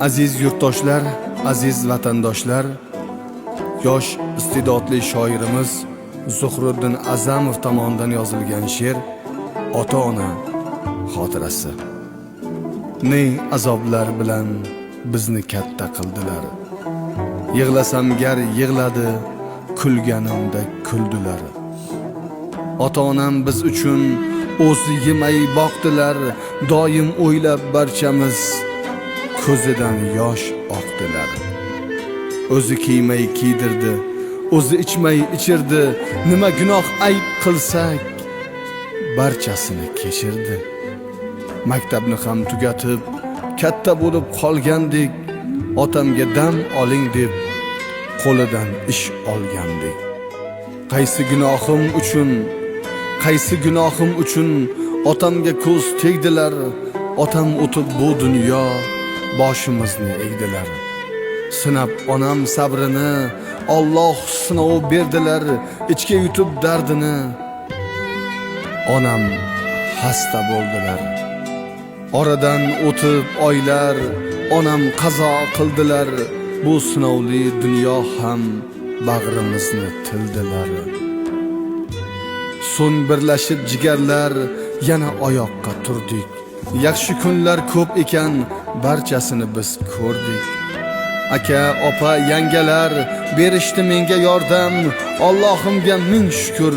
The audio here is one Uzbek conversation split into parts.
Aziz yurtdoshlar, aziz vatandoshlar, yosh iste'dodli shoirimiz Zuhriddin A'zamov tomonidan yozilgan she'r Ota-ona xotirasi. Ne azoblar bilan bizni katta qildilar. Yig'lasam gar yig'ladi, kulganimda kuldilar. Ota-onam biz uchun o'zi yemay boqdilar, doim o'ylab barchamiz ko'zidan yosh oqdilar. O'zi kiymay kiydirdi, o'zi ichmay ichirdi, nima gunoh ayb qilsak barchasini kechirdi. Maktabni ham tugatib katta bo'lib qolgandik, otamga dam oling deb qo'lidan ish olgandik. Qaysi gunohim uchun otamga ko'z tegdilar, otam o'tib bu dunyo boshimizni egdilar. Sinab onam sabrini, Alloh sinov berdilar, ichga yutib dardini, onam xasta bo'ldilar. Oradan o'tib oylar, onam qazo qildilar, bu sinovli dunyo ham bag'rimizni tildilar. So'ng birlashib jigarlar, yana oyoqqa turdik. Yaxshi kunlar ko'p ekan, barchasini biz ko'rdik. Aka, opa, yangalar berishdi menga yordam, Allohimga ming shukr,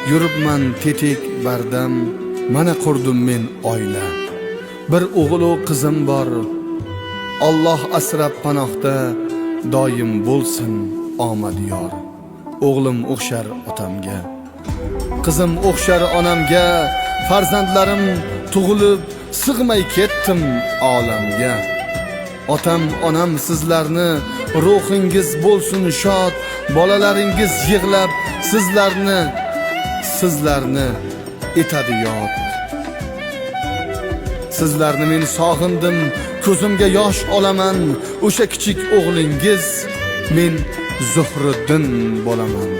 yuribman tetik bardam. Mana qurdim men oila, bir o'g'il va qizim bor. Alloh asrab panohda, doim bo'lsin omad yor. O'g'lim o'xshar otamga, qizim o'xshar onamga, farzandlarim tug'ilib sig'may ketdim olamga. Otam, onam sizlarni, ruhingiz bo'lsin shod, bolalaringiz yig'lab sizlarni etadi yod. Sizlarni men sog'indim, ko'zimga yosh olaman, o'sha kichik o'g'lingiz men Zuhriddin bo'laman.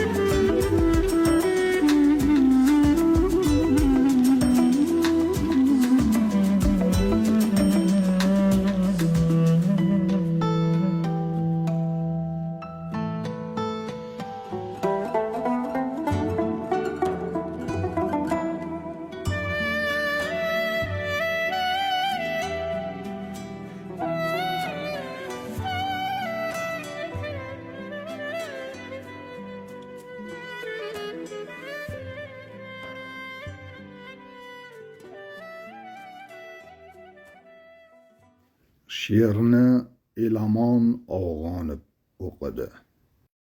She'rni Elamon Og'onib o'qidi.